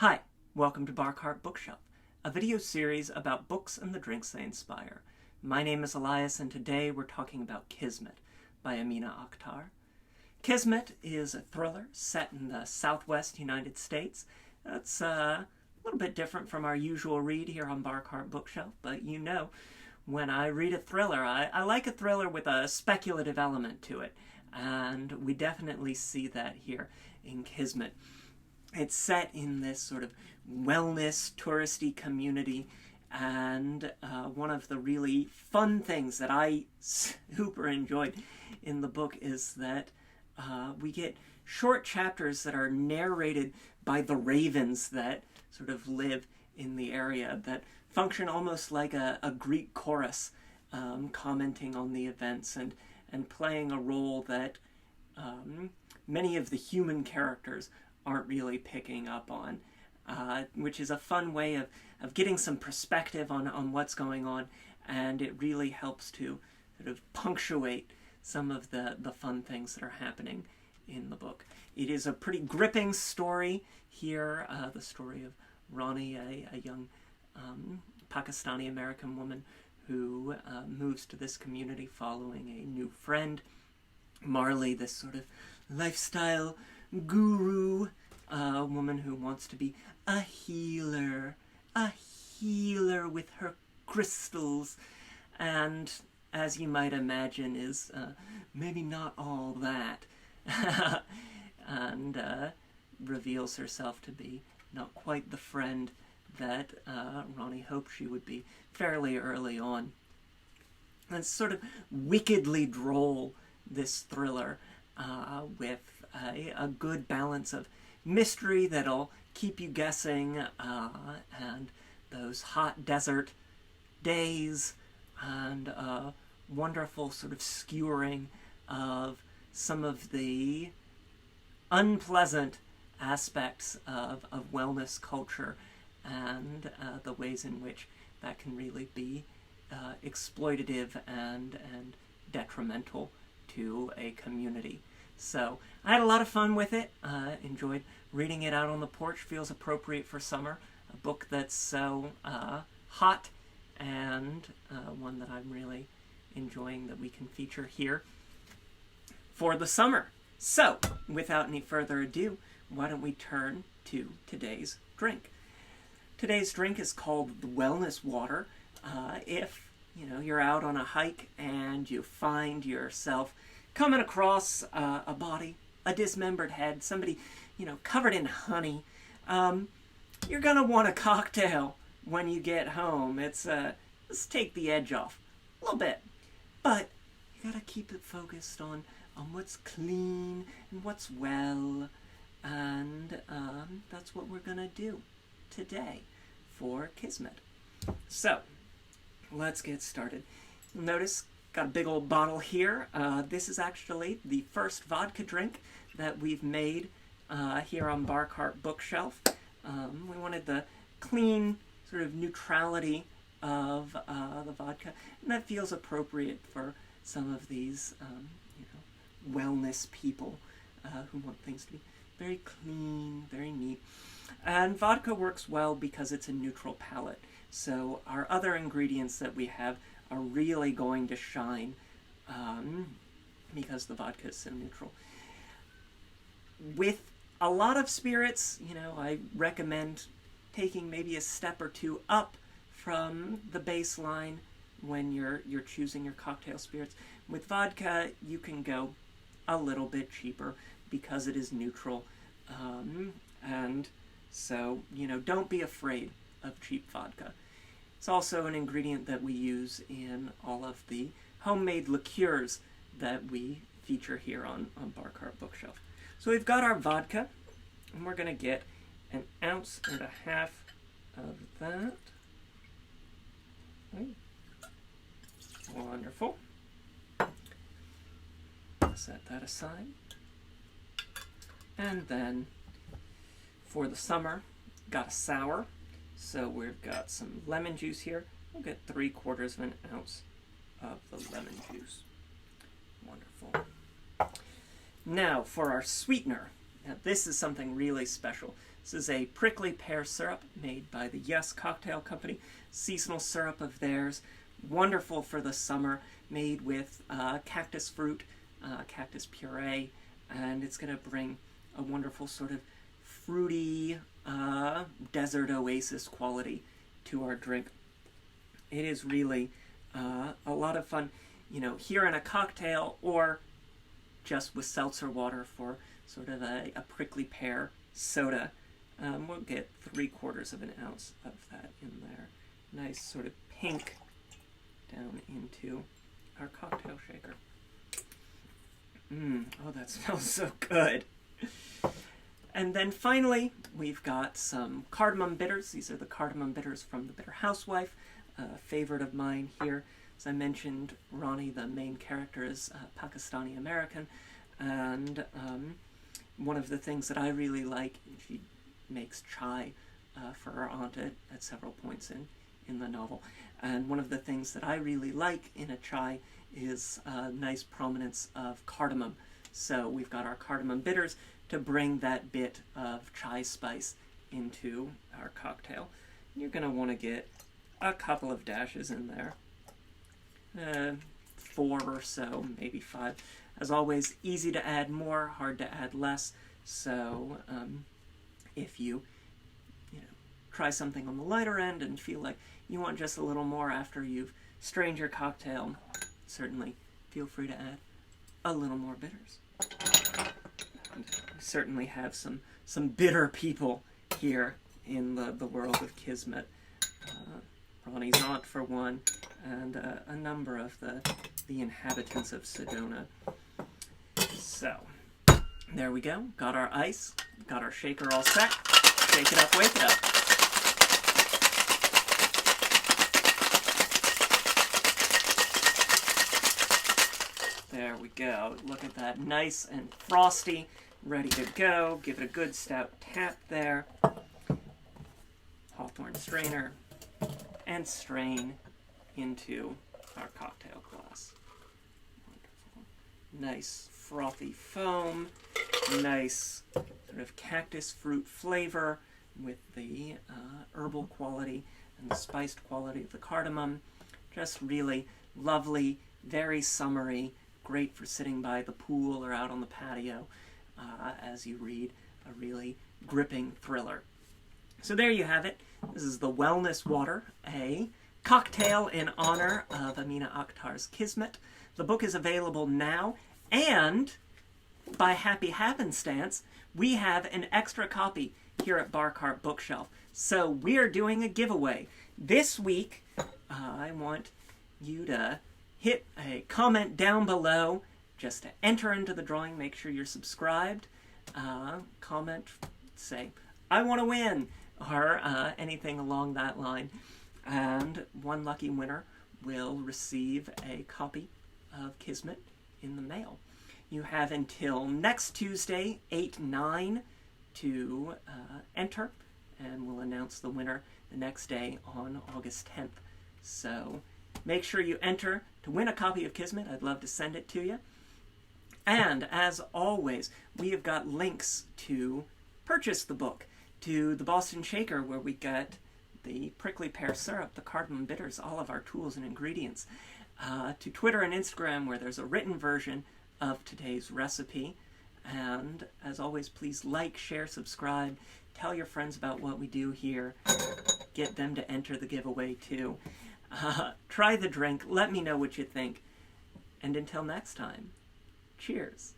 Hi, welcome to Bar Cart Bookshelf, a video series about books and the drinks they inspire. My name is Elias, and today we're talking about KISMET by Amina Akhtar. KISMET is a thriller set in the southwest United States. That's a little bit different from our usual read here on Bar Cart Bookshelf, but you know, when I read a thriller, I like a thriller with a speculative element to it, and we definitely see that here in KISMET. It's set in this sort of wellness, touristy community, and one of the really fun things that I super enjoyed in the book is that we get short chapters that are narrated by the ravens that sort of live in the area, that function almost like a Greek chorus, commenting on the events and playing a role that many of the human characters aren't really picking up on, which is a fun way of getting some perspective on what's going on, and it really helps to sort of punctuate some of the fun things that are happening in the book. It is a pretty gripping story here, the story of Rani, a young Pakistani-American woman who moves to this community following a new friend. Marley, this sort of lifestyle guru, a woman who wants to be a healer with her crystals, and as you might imagine is maybe not all that, and reveals herself to be not quite the friend that Ronnie hoped she would be fairly early on. And it's sort of wickedly droll, this thriller, with a good balance of mystery that'll keep you guessing, and those hot desert days, and a wonderful sort of skewering of some of the unpleasant aspects of wellness culture, and the ways in which that can really be exploitative and detrimental to a community. So I had a lot of fun with it. Enjoyed reading it out on the porch. Feels appropriate for summer. A book that's so hot, and one that I'm really enjoying that we can feature here for the summer. So without any further ado, why don't we turn to today's drink. Today's drink is called the Wellness Water. If you're out on a hike and you find yourself coming across a body, a dismembered head, somebody, covered in honey, you're gonna want a cocktail when you get home. It's let's take the edge off a little bit, but you gotta keep it focused on what's clean and what's well, and that's what we're gonna do today for KISMET. So let's get started. Notice, got a big old bottle here. This is actually the first vodka drink that we've made here on Bar Cart Bookshelf. We wanted the clean sort of neutrality of the vodka, and that feels appropriate for some of these wellness people who want things to be very clean, very neat. And vodka works well because it's a neutral palate. So our other ingredients that we have are really going to shine because the vodka is so neutral. With a lot of spirits, I recommend taking maybe a step or two up from the baseline when you're choosing your cocktail spirits. With vodka, you can go a little bit cheaper because it is neutral. And so, don't be afraid of cheap vodka. It's also an ingredient that we use in all of the homemade liqueurs that we feature here on Bar Cart Bookshelf. So we've got our vodka, and we're going to get 1.5 ounces of that. Wonderful. Set that aside. And then, for the summer, got a sour. So we've got some lemon juice here. We'll get 3/4 ounce of the lemon juice. Wonderful. Now for our sweetener. Now this is something really special. This is a prickly pear syrup made by the Yes Cocktail Company, seasonal syrup of theirs, wonderful for the summer, made with cactus fruit, cactus puree, and it's going to bring a wonderful sort of fruity desert oasis quality to our drink. It is really a lot of fun, you know, here in a cocktail or just with seltzer water for sort of a prickly pear soda. We'll get 3/4 of an ounce of that in there. Nice sort of pink down into our cocktail shaker. Oh, that smells so good. And then finally, we've got some Cardamom Bitters. These are the Cardamom Bitters from The Bitter Housewife, a favorite of mine here. As I mentioned, Ronnie, the main character, is Pakistani American, and one of the things that I really like, she makes chai for her aunt at several points in the novel, and one of the things that I really like in a chai is a nice prominence of cardamom. So we've got our Cardamom Bitters to bring that bit of chai spice into our cocktail. You're going to want to get a couple of dashes in there. 4 or so, maybe 5. As always, easy to add more, hard to add less. So if you try something on the lighter end and feel like you want just a little more after you've strained your cocktail, certainly feel free to add a little more bitters. And we certainly have some bitter people here in the world of Kismet. Ronnie's aunt, for one, and a number of the inhabitants of Sedona. So, there we go. Got our ice, got our shaker all set. Shake it up, wake it up. There we go. Look at that, nice and frosty, ready to go. Give it a good stout tap there. Hawthorne strainer, and strain into our cocktail glass. Wonderful. Nice frothy foam, nice sort of cactus fruit flavor with the herbal quality and the spiced quality of the cardamom. Just really lovely, very summery, great for sitting by the pool or out on the patio as you read a really gripping thriller. So there you have it. This is the Wellness Water, a cocktail in honor of Amina Akhtar's Kismet. The book is available now, and by happy happenstance, we have an extra copy here at Bar Cart Bookshelf. So we're doing a giveaway. This week, I want you to hit a comment down below just to enter into the drawing. Make sure you're subscribed. Comment, say, I want to win, or anything along that line. And one lucky winner will receive a copy of Kismet in the mail. You have until next Tuesday, 8/9, to enter, and we'll announce the winner the next day on August 10th. So make sure you enter to win a copy of Kismet. I'd love to send it to you. And as always, we have got links to purchase the book, to the Boston Shaker, where we get the prickly pear syrup, the Cardamom Bitters, all of our tools and ingredients, to Twitter and Instagram, where there's a written version of today's recipe. And as always, please like, share, subscribe, tell your friends about what we do here, get them to enter the giveaway too. Try the drink, let me know what you think, and until next time, cheers.